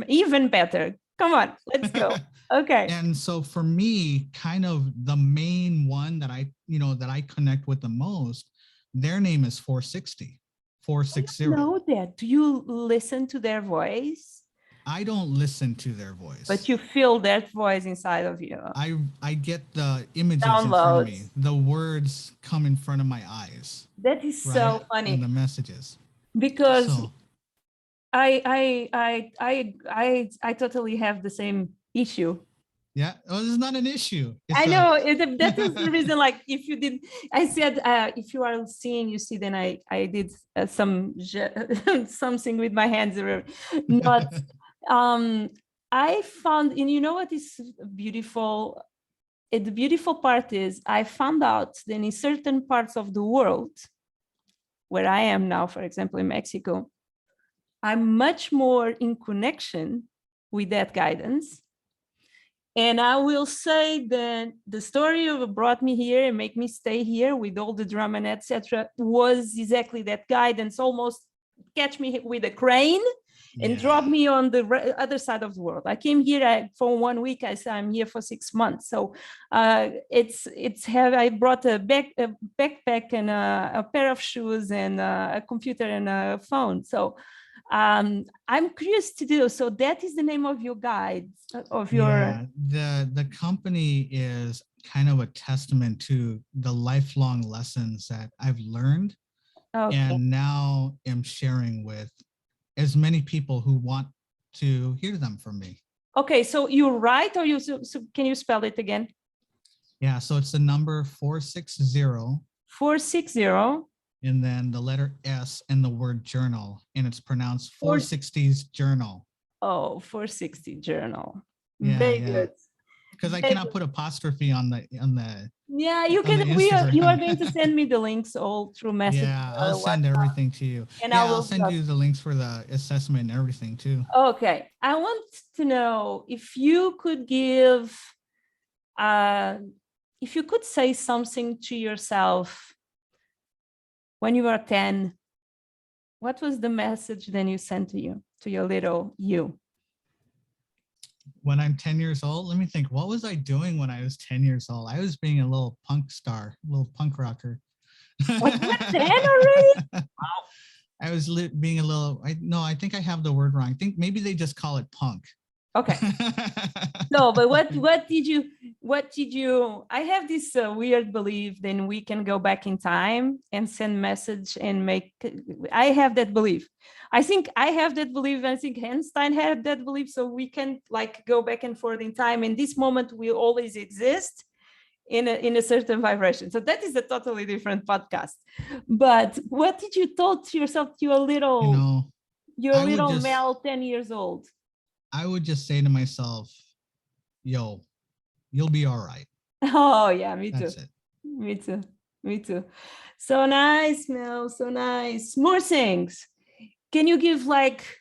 even better. Come on, let's go. Okay. And so for me, kind of the main one that I connect with the most, their name is 460, 460. I know that. Do you listen to their voice? I don't listen to their voice. But you feel that voice inside of you. I get the images in front of me. The words come in front of my eyes. That is so funny. And the messages. Because I totally have the same issue. Yeah, well, it's not an issue. I know that is the reason. Like, if you did, I said, if you are seeing, you see, then I did something with my hands, or not. I found, and you know what is beautiful? The beautiful part is I found out that in certain parts of the world, where I am now, for example, in Mexico, I'm much more in connection with that guidance. And I will say that the story of brought me here and make me stay here with all the drama and etc. was exactly that guidance, almost catch me with a crane and drop me on the other side of the world. I came here for 1 week. I said I'm here for 6 months. So I brought a backpack and a pair of shoes and a computer and a phone. So I'm curious to do. So that is the name of your guide, of your. Yeah, the company is kind of a testament to the lifelong lessons that I've learned, and now am sharing with as many people who want to hear them from me. Okay, so you write, or so can you spell it again? Yeah, so it's the number 460. 460. And then the letter S and the word journal, and it's pronounced 460's Journal. Oh, 460 Journal. Yeah, very good. Because I cannot put apostrophe on the. Yeah, you can. You are going to send me the links all through message. Yeah, I'll send everything to you. And I'll send you the links for the assessment and everything too. Okay, I want to know if you could give, if you could say something to yourself when you were 10. What was the message then you sent to your little you? When I'm 10 years old, let me think, what was I doing when I was 10 years old? I was being a little punk star, a little punk rocker. What, 10 already? Wow. I was being a little, I think I have the word wrong. I think maybe they just call it punk. Okay. No, but what did you, I have this weird belief, then we can go back in time and send message and I have that belief. I think I have that belief. I think Einstein had that belief. So we can like go back and forth in time. And this moment will always exist in a certain vibration. So that is a totally different podcast. But what did you thought to yourself, your little Mel, 10 years old? I would just say to myself, yo, you'll be all right. Oh yeah, me too. That's it. Me too. So nice, Mel, so nice. More things. Can you give like,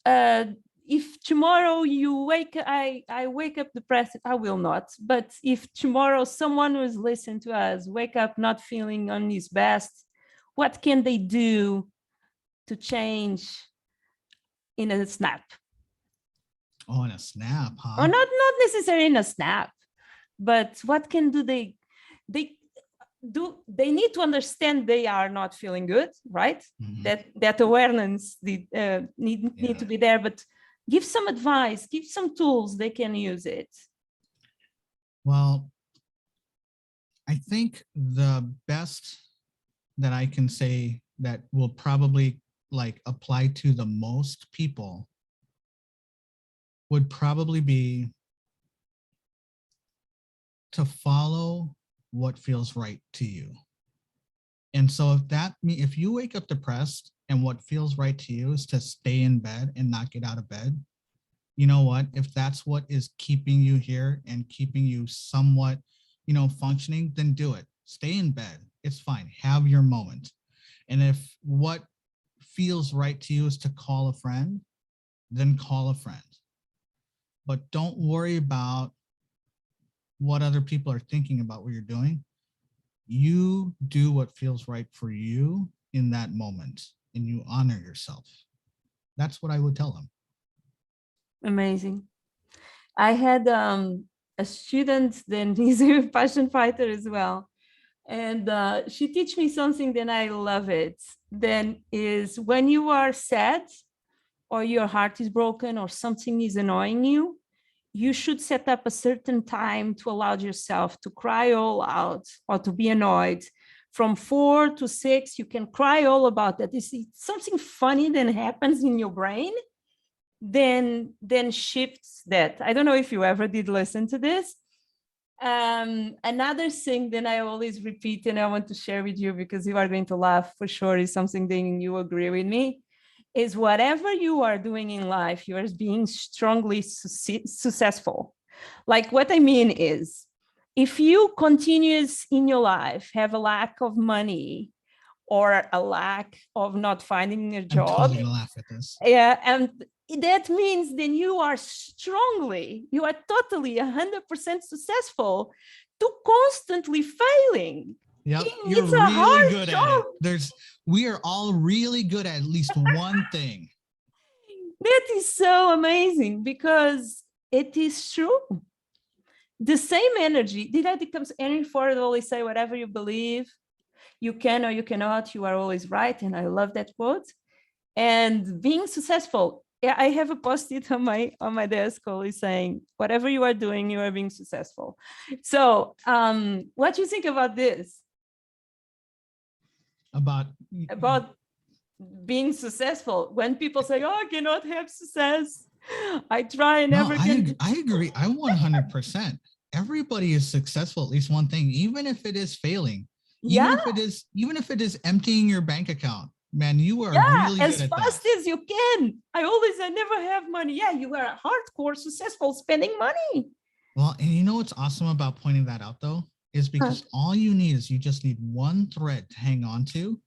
if tomorrow you I wake up depressed, I will not. But if tomorrow someone who's listening to us wake up not feeling on his best, what can they do to change in a snap? Oh, in a snap, huh? Or not necessarily in a snap, but what can do they need to understand they are not feeling good, right? Mm-hmm. That awareness need to be there, but give some advice, give some tools they can use it. Well, I think the best that I can say that will probably like apply to the most people would probably be to follow what feels right to you. And so if you wake up depressed, and what feels right to you is to stay in bed and not get out of bed, you know what? If that's what is keeping you here and keeping you somewhat, functioning, then do it. Stay in bed. It's fine. Have your moment. And if what feels right to you is to call a friend, then call a friend. But don't worry about what other people are thinking about what you're doing. You do what feels right for you in that moment, and you honor yourself. That's what I would tell them. Amazing. I had a student, then he's a passion fighter as well. And she teach me something, then I love it. Then is when you are sad or your heart is broken or something is annoying you, you should set up a certain time to allow yourself to cry all out or to be annoyed. From 4 to 6, you can cry all about that. It's something funny that happens in your brain, then shifts that. I don't know if you ever did listen to this. Another thing that I always repeat, and I want to share with you because you are going to laugh for sure, is something that you agree with me, is whatever you are doing in life, you are being strongly successful. Like what I mean is, if you continuous in your life have a lack of money or a lack of not finding a job, I'm totally gonna laugh at this. Yeah, and that means then you are totally 100% successful to constantly failing. Yep, It's you're a really hard good job. at it. We are all really good at least one thing. That is so amazing because it is true. The same energy, did I becomes Henry Ford always say, whatever you believe, you can or you cannot, you are always right. And I love that quote. And being successful, yeah, I have a post-it on my desk always saying, whatever you are doing, you are being successful. So what do you think about this? About being successful. When people say, oh, I cannot have success, I try and never can. I agree. I 100%. Everybody is successful at least one thing, even if it is failing. Yeah. Even if it is emptying your bank account. Man, you are really good at that. As fast as you can. I never have money. Yeah, you are hardcore successful spending money. Well, and you know what's awesome about pointing that out though, is because all you need is you just need one thread to hang on to,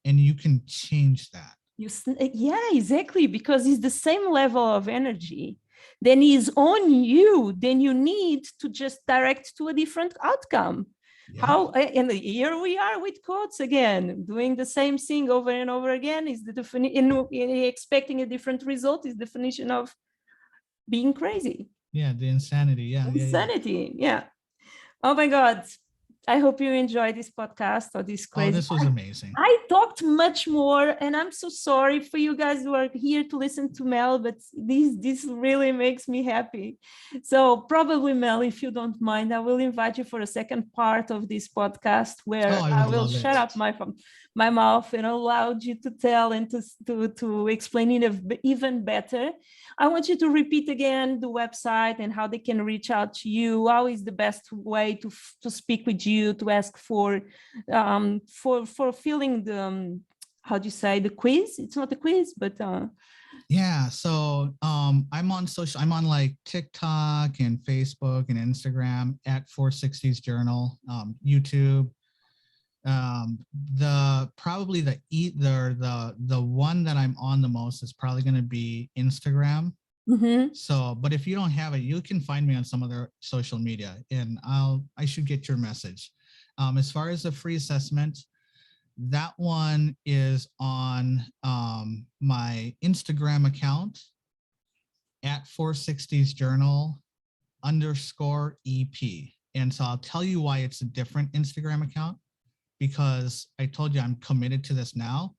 and you can change that. Yeah, exactly, because it's the same level of energy. Then is on you. Then you need to just direct to a different outcome. Yeah. And here we are with quotes again, doing the same thing over and over again is the definition. Expecting a different result is definition of being crazy. Yeah, the insanity. Yeah, insanity. Yeah. Oh my God. I hope you enjoyed this podcast or this crazy. Oh, this was amazing. I talked much more, and I'm so sorry for you guys who are here to listen to Mel, but this really makes me happy. So probably, Mel, if you don't mind, I will invite you for a second part of this podcast where I will shut up my mouth and allow you to tell and to explain it even better. I want you to repeat again the website and how they can reach out to you. How is the best way to speak with you, to ask for filling the how do you say, the quiz? It's not a quiz, but yeah. So I'm on social. I'm on like TikTok and Facebook and Instagram at 460s Journal, YouTube. The one that I'm on the most is probably going to be Instagram. Mm-hmm. So, but if you don't have it, you can find me on some other social media, and I should get your message. As far as the free assessment, that one is on my Instagram account at 460s Journal _EP. And so I'll tell you why it's a different Instagram account, because I told you I'm committed to this now.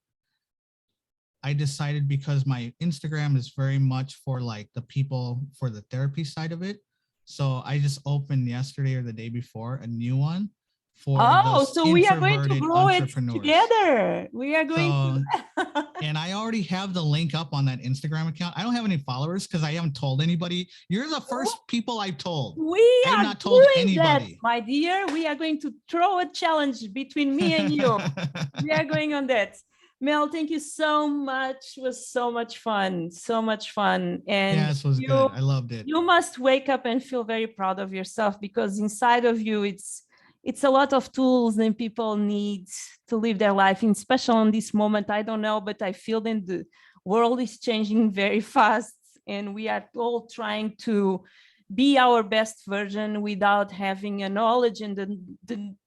I decided because my Instagram is very much for like the people for the therapy side of it. So I just opened yesterday or the day before a new one for so we are going to grow it together. We are going to. And I already have the link up on that Instagram account. I don't have any followers because I haven't told anybody. You're the first people I've told. I've not told anybody. That, my dear. We are going to throw a challenge between me and you. We are going on that. Mel, thank you so much. It was so much fun. So much fun. And Yeah, this was good. I loved it. you must wake up and feel very proud of yourself, because inside of you, it's a lot of tools and people need to live their life, and especially in this moment. I don't know, but I feel that the world is changing very fast, and we are all trying to be our best version without having a knowledge, and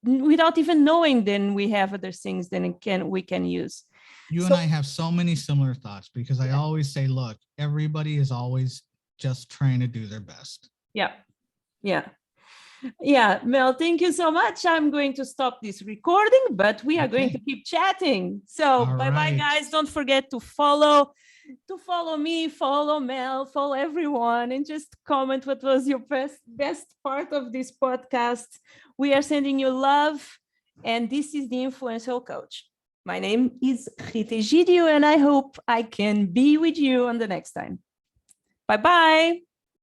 without even knowing then we have other things that we can use. You and I have so many similar thoughts, because I always say, look, everybody is always just trying to do their best. Yeah. Mel, thank you so much. I'm going to stop this recording, but we are going to keep chatting. So bye-bye, guys. Don't forget to follow me, follow Mel, follow everyone, and just comment what was your best part of this podcast. We are sending you love, and this is the Influential Coach. My name is Rita Egidio, and I hope I can be with you on the next time. Bye-bye.